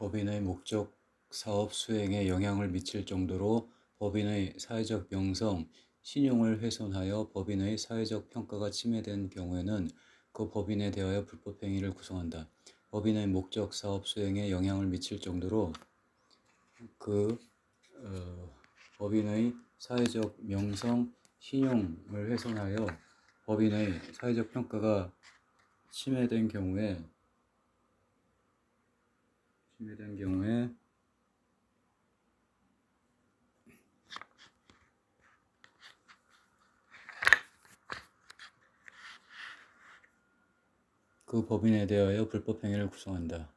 법인의 목적 사업 수행에 영향을 미칠 정도로 법인의 사회적 명성, 신용을 훼손하여 법인의 사회적 평가가 침해된 경우에는 그 법인에 대하여 불법행위를 구성한다. 법인의 목적 사업 수행에 영향을 미칠 정도로 그 법인의 사회적 명성, 신용을 훼손하여 법인의 사회적 평가가 침해된 경우에 그 법인에 대하여 불법행위를 구성한다.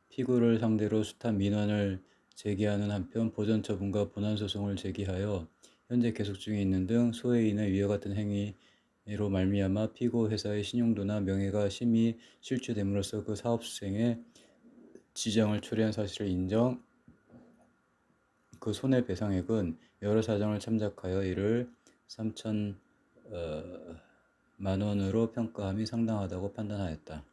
피고를 상대로 숱한 민원을 제기하는 한편 보전처분과 본안소송을 제기하여 현재 계속 중에 있는 등 소해인의 위와 같은 행위로 말미암아 피고 회사의 신용도나 명예가 심히 실추됨으로써 그 사업 수행에 지장을 초래한 사실을 인정, 그 손해배상액은 여러 사정을 참작하여 이를 3천만 원으로 평가함이 상당하다고 판단하였다.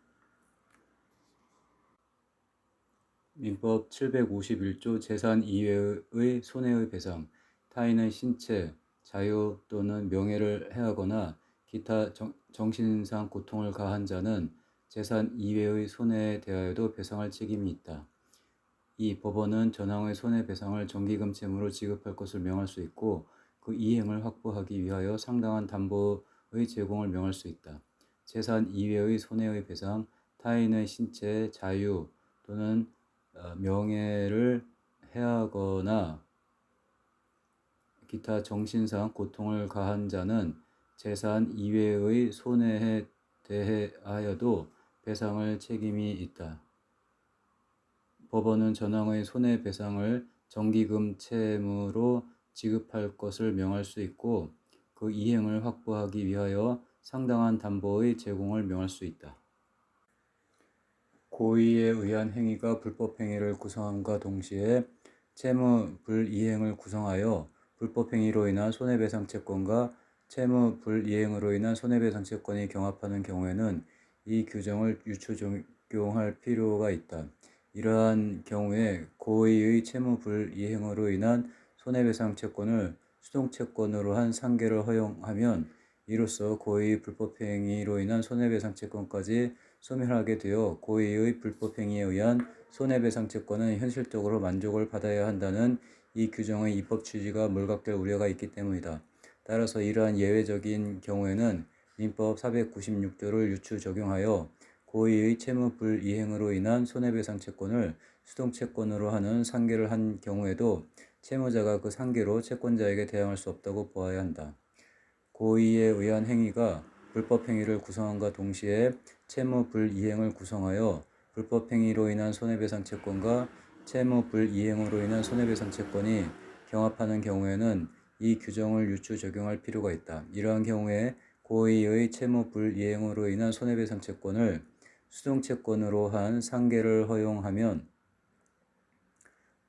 민법 751조 재산 이외의 손해의 배상, 타인의 신체, 자유 또는 명예를 해하거나 기타 정신상 고통을 가한 자는 재산 이외의 손해에 대하여도 배상할 책임이 있다. 이 법원은 전항의 손해배상을 정기금채무로 지급할 것을 명할 수 있고 그 이행을 확보하기 위하여 상당한 담보의 제공을 명할 수 있다. 재산 이외의 손해의 배상, 타인의 신체, 자유 또는 명예를 해하거나 기타 정신상 고통을 가한 자는 재산 이외의 손해에 대하여도 배상할 책임이 있다. 법원은 전항의 손해배상을 정기금채무로 지급할 것을 명할 수 있고 그 이행을 확보하기 위하여 상당한 담보의 제공을 명할 수 있다. 고의에 의한 행위가 불법행위를 구성함과 동시에 채무 불이행을 구성하여 불법행위로 인한 손해배상 채권과 채무 불이행으로 인한 손해배상 채권이 경합하는 경우에는 이 규정을 유추 적용할 필요가 있다. 이러한 경우에 고의의 채무 불이행으로 인한 손해배상 채권을 수동채권으로 한 상계를 허용하면 이로써 고의의 불법행위로 인한 손해배상 채권까지 소멸하게 되어 고의의 불법행위에 의한 손해배상 채권은 현실적으로 만족을 받아야 한다는 이 규정의 입법 취지가 몰각될 우려가 있기 때문이다. 따라서 이러한 예외적인 경우에는 민법 496조를 유추 적용하여 고의의 채무 불이행으로 인한 손해배상 채권을 수동채권으로 하는 상계를 한 경우에도 채무자가 그 상계로 채권자에게 대항할 수 없다고 보아야 한다. 고의에 의한 행위가 불법행위를 구성함과 동시에 채무 불이행을 구성하여 불법행위로 인한 손해배상 채권과 채무 불이행으로 인한 손해배상 채권이 경합하는 경우에는 이 규정을 유추 적용할 필요가 있다. 이러한 경우에 고의의 채무 불이행으로 인한 손해배상 채권을 수동채권으로 한 상계를 허용하면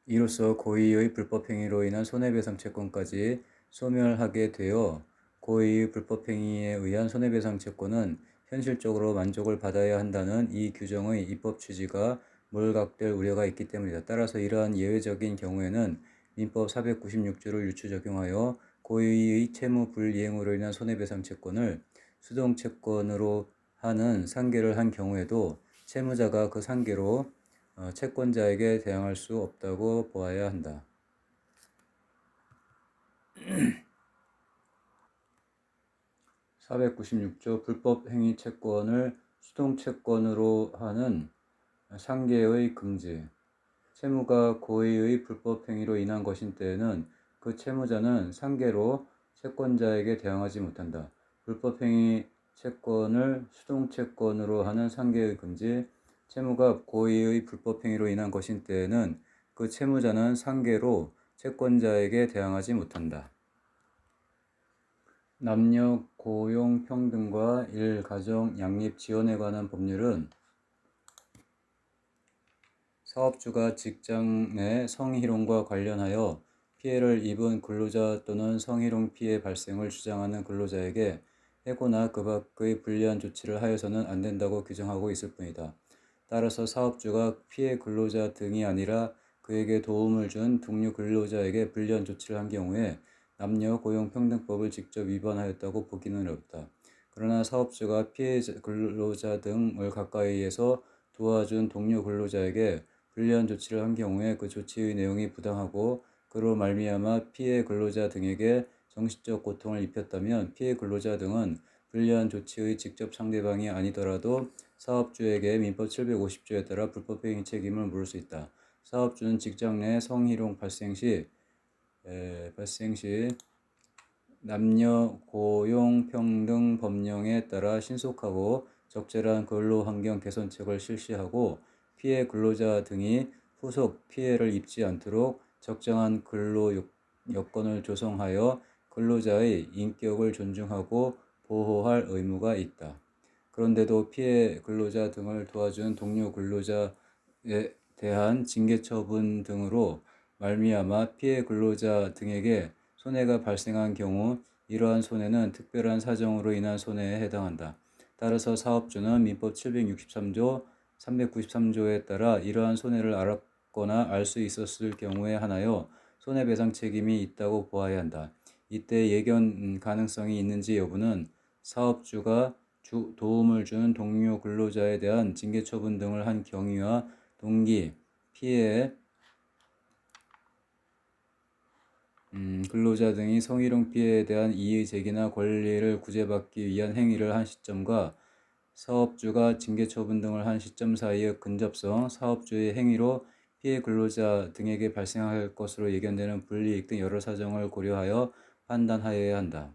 이로써 고의의 불법행위로 인한 손해배상 채권까지 소멸하게 되어 고의의 불법행위에 의한 손해배상 채권은 현실적으로 만족을 받아야 한다는 이 규정의 입법 취지가 몰각될 우려가 있기 때문이다. 따라서 이러한 예외적인 경우에는 민법 496조를 유추 적용하여 고의의 채무 불이행으로 인한 손해배상 채권을 수동채권으로 하는 상계를 한 경우에도 채무자가 그 상계로 채권자에게 대항할 수 없다고 보아야 한다. 496조 불법행위 채권을 수동채권으로 하는 상계의 금지. 채무가 고의의 불법행위로 인한 것인 때에는 그 채무자는 상계로 채권자에게 대항하지 못한다. 불법행위 채권을 수동채권으로 하는 상계의 금지. 채무가 고의의 불법행위로 인한 것인 때에는 그 채무자는 상계로 채권자에게 대항하지 못한다. 남녀 고용 평등과 일가정 양립 지원에 관한 법률은 사업주가 직장 내 성희롱과 관련하여 피해를 입은 근로자 또는 성희롱 피해 발생을 주장하는 근로자에게 해고나 그 밖의 불리한 조치를 하여서는 안 된다고 규정하고 있을 뿐이다. 따라서 사업주가 피해 근로자 등이 아니라 그에게 도움을 준 동료 근로자에게 불리한 조치를 한 경우에 남녀 고용평등법을 직접 위반하였다고 보기는 어렵다. 그러나 사업주가 피해 근로자 등을 가까이에서 도와준 동료 근로자에게 불리한 조치를 한 경우에 그 조치의 내용이 부당하고 그로 말미암아 피해 근로자 등에게 정신적 고통을 입혔다면 피해 근로자 등은 불리한 조치의 직접 상대방이 아니더라도 사업주에게 민법 750조에 따라 불법행위 책임을 물을 수 있다. 사업주는 직장 내 성희롱 발생 시 남녀 고용평등 법령에 따라 신속하고 적절한 근로환경 개선책을 실시하고 피해 근로자 등이 후속 피해를 입지 않도록 적정한 근로 여건을 조성하여 근로자의 인격을 존중하고 보호할 의무가 있다. 그런데도 피해 근로자 등을 도와준 동료 근로자에 대한 징계 처분 등으로 말미암아 피해 근로자 등에게 손해가 발생한 경우 이러한 손해는 특별한 사정으로 인한 손해에 해당한다. 따라서 사업주는 민법 763조 393조에 따라 이러한 손해를 알았거나 알 수 있었을 경우에 한하여 손해배상 책임이 있다고 보아야 한다. 이때 예견 가능성이 있는지 여부는 사업주가 도움을 준 동료 근로자에 대한 징계 처분 등을 한 경위와 동기, 피해 근로자 등이 성희롱 피해에 대한 이의 제기나 권리를 구제받기 위한 행위를 한 시점과 사업주가 징계 처분 등을 한 시점 사이의 근접성, 사업주의 행위로 피해 근로자 등에게 발생할 것으로 예견되는 불이익 등 여러 사정을 고려하여 판단하여야 한다.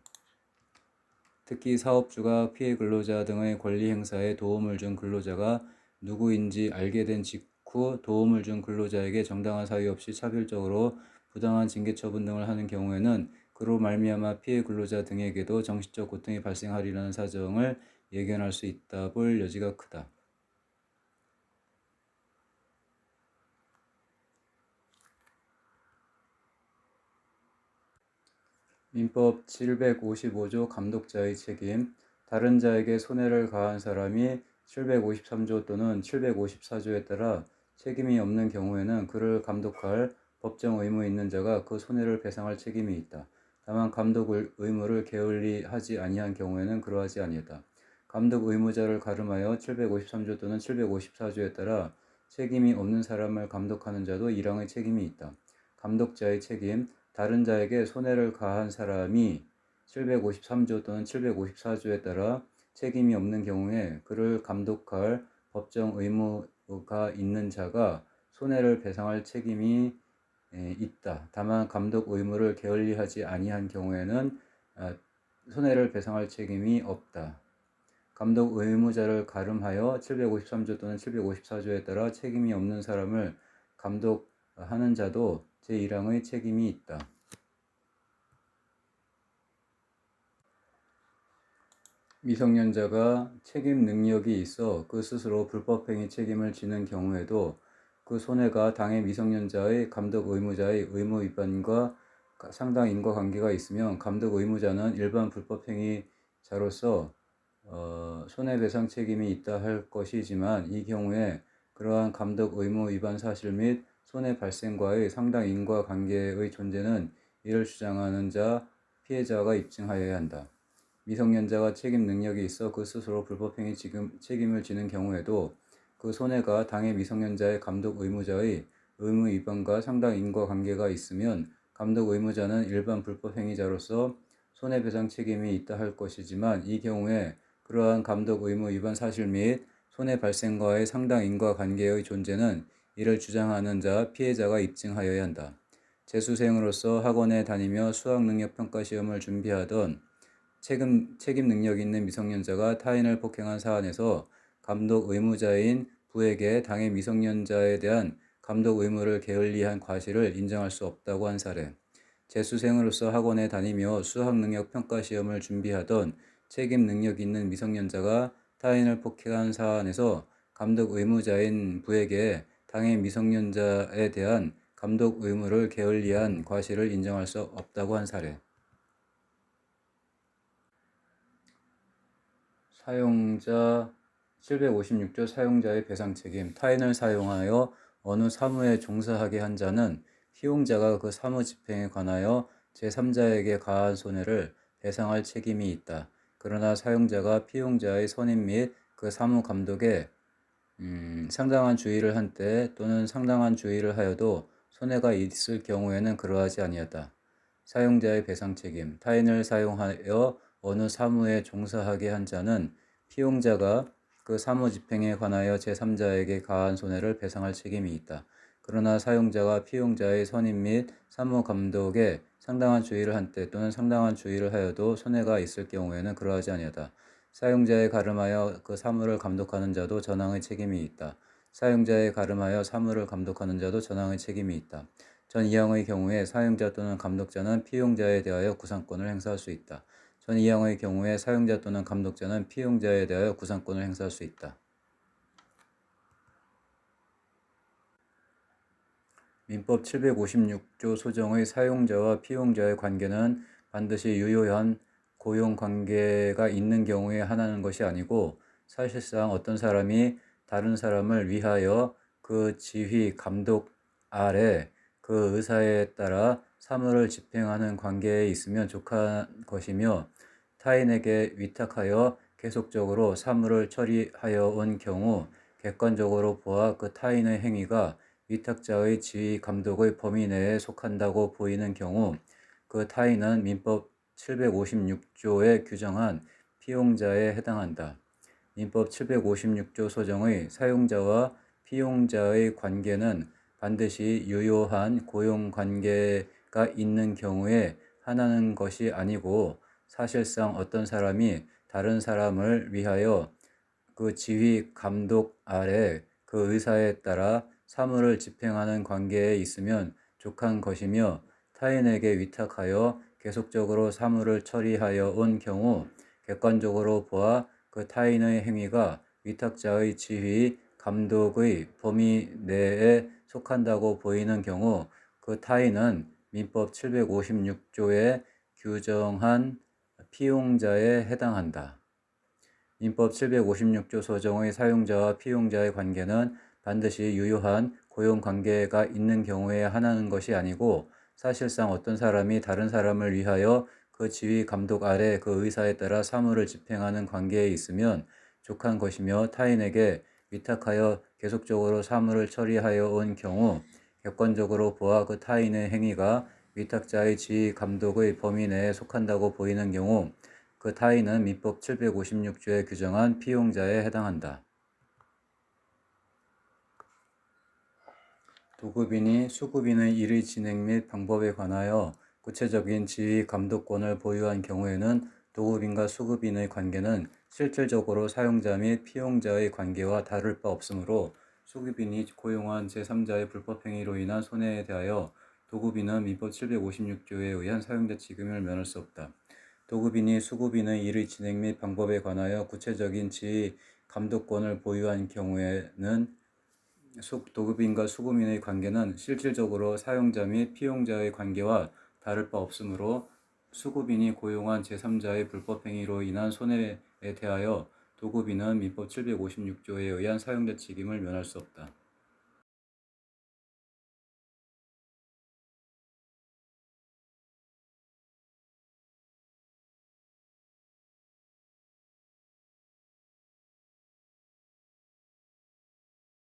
특히 사업주가 피해 근로자 등의 권리 행사에 도움을 준 근로자가 누구인지 알게 된 직후 도움을 준 근로자에게 정당한 사유 없이 차별적으로 부당한 징계 처분 등을 하는 경우에는 그로 말미암아 피해 근로자 등에게도 정신적 고통이 발생하리라는 사정을 예견할 수 있다 볼 여지가 크다. 민법 755조 감독자의 책임. 다른 자에게 손해를 가한 사람이 753조 또는 754조에 따라 책임이 없는 경우에는 그를 감독할 법정 의무 있는 자가 그 손해를 배상할 책임이 있다. 다만 감독 의무를 게을리하지 아니한 경우에는 그러하지 아니하다. 감독 의무자를 가름하여 753조 또는 754조에 따라 책임이 없는 사람을 감독하는 자도 일항의 책임이 있다. 감독자의 책임. 다른 자에게 손해를 가한 사람이 753조 또는 754조에 따라 책임이 없는 경우에 그를 감독할 법정 의무가 있는 자가 손해를 배상할 책임이 있다. 다만 감독 의무를 게을리하지 아니한 경우에는 손해를 배상할 책임이 없다. 감독 의무자를 가름하여 753조 또는 754조에 따라 책임이 없는 사람을 감독하는 자도 제1항의 책임이 있다. 미성년자가 책임 능력이 있어 그 스스로 불법행위 책임을 지는 경우에도 그 손해가 당해 미성년자의 감독 의무자의 의무 위반과 상당 인과관계가 있으면 감독 의무자는 일반 불법행위자로서 손해배상 책임이 있다 할 것이지만 이 경우에 그러한 감독 의무 위반 사실 및 손해 발생과의 상당 인과관계의 존재는 이를 주장하는 자, 피해자가 입증하여야 한다. 미성년자가 책임 능력이 있어 그 스스로 불법행위 책임을 지는 경우에도 그 손해가 당해 미성년자의 감독 의무자의 의무 위반과 상당 인과관계가 있으면 감독 의무자는 일반 불법행위자로서 손해배상 책임이 있다 할 것이지만 이 경우에 그러한 감독 의무 위반 사실 및 손해 발생과의 상당 인과관계의 존재는 이를 주장하는 자, 피해자가 입증하여야 한다. 재수생으로서 학원에 다니며 수학능력평가 시험을 준비하던 책임 능력 있는 미성년자가 타인을 폭행한 사안에서 감독 의무자인 부에게 당해 미성년자에 대한 감독 의무를 게을리한 과실을 인정할 수 없다고 한 사례. 재수생으로서 학원에 다니며 수학능력평가시험을 준비하던 책임 능력 있는 미성년자가 타인을 폭행한 사안에서 감독 의무자인 부에게 당해 미성년자에 대한 감독 의무를 게을리한 과실을 인정할 수 없다고 한 사례. 사용자 756조 사용자의 배상책임. 타인을 사용하여 어느 사무에 종사하게 한 자는 피용자가 그 사무 집행에 관하여 제3자에게 가한 손해를 배상할 책임이 있다. 그러나 사용자가 피용자의 선임 및 그 사무 감독에 상당한 주의를 한 때 또는 상당한 주의를 하여도 손해가 있을 경우에는 그러하지 아니하다. 사용자의 배상 책임. 타인을 사용하여 어느 사무에 종사하게 한 자는 피용자가 그 사무 집행에 관하여 제3자에게 가한 손해를 배상할 책임이 있다. 그러나 사용자가 피용자의 선임 및 사무 감독에 상당한 주의를 한 때 또는 상당한 주의를 하여도 손해가 있을 경우에는 그러하지 아니하다. 사용자에 가름하여 그 사무를 감독하는 자도 전항의 책임이 있다. 사용자에 가름하여 사무를 감독하는 자도 전항의 책임이 있다. 전 이항의 경우에 사용자 또는 감독자는 피용자에 대하여 구상권을 행사할 수 있다. 전 이항의 경우에 사용자 또는 감독자는 피용자에 대하여 구상권을 행사할 수 있다. 민법 756조 소정의 사용자와 피용자의 관계는 반드시 유효한 고용관계가 있는 경우에 하나는 것이 아니고 사실상 어떤 사람이 다른 사람을 위하여 그 지휘, 감독 아래 그 의사에 따라 사무를 집행하는 관계에 있으면 족한 것이며 타인에게 위탁하여 계속적으로 사무를 처리하여 온 경우 객관적으로 보아 그 타인의 행위가 위탁자의 지휘 감독의 범위 내에 속한다고 보이는 경우 그 타인은 민법 756조에 규정한 피용자에 해당한다. 민법 756조 소정의 사용자와 피용자의 관계는 반드시 유효한 고용관계가 있는 경우에 하나는 것이 아니고 사실상 어떤 사람이 다른 사람을 위하여 그 지휘 감독 아래 그 의사에 따라 사무를 집행하는 관계에 있으면 족한 것이며 타인에게 위탁하여 계속적으로 사무를 처리하여 온 경우 객관적으로 보아 그 타인의 행위가 위탁자의 지휘, 감독의 범위 내에 속한다고 보이는 경우 그 타인은 민법 756조에 규정한 피용자에 해당한다. 민법 756조 소정의 사용자와 피용자의 관계는 반드시 유효한 고용관계가 있는 경우에 하나는 것이 아니고 사실상 어떤 사람이 다른 사람을 위하여 그 지휘 감독 아래 그 의사에 따라 사무를 집행하는 관계에 있으면 족한 것이며 타인에게 위탁하여 계속적으로 사무를 처리하여 온 경우 객관적으로 보아 그 타인의 행위가 위탁자의 지휘 감독의 범위 내에 속한다고 보이는 경우 그 타인은 민법 756조에 규정한 피용자에 해당한다. 도급인이 수급인의 일의 진행 및 방법에 관하여 구체적인 지휘 감독권을 보유한 경우에는 도급인과 수급인의 관계는 실질적으로 사용자 및 피용자의 관계와 다를 바 없으므로 수급인이 고용한 제3자의 불법 행위로 인한 손해에 대하여 도급인은 민법 756조에 의한 사용자 책임을 면할 수 없다. 도급인이 수급인의 일의 진행 및 방법에 관하여 구체적인 지휘 감독권을 보유한 경우에는 도급인과 수급인의 관계는 실질적으로 사용자 및 피용자의 관계와 다를 바 없으므로 수급인이 고용한 제3자의 불법 행위로 인한 손해에 대하여 도급인은 민법 756조에 의한 사용자 책임을 면할 수 없다.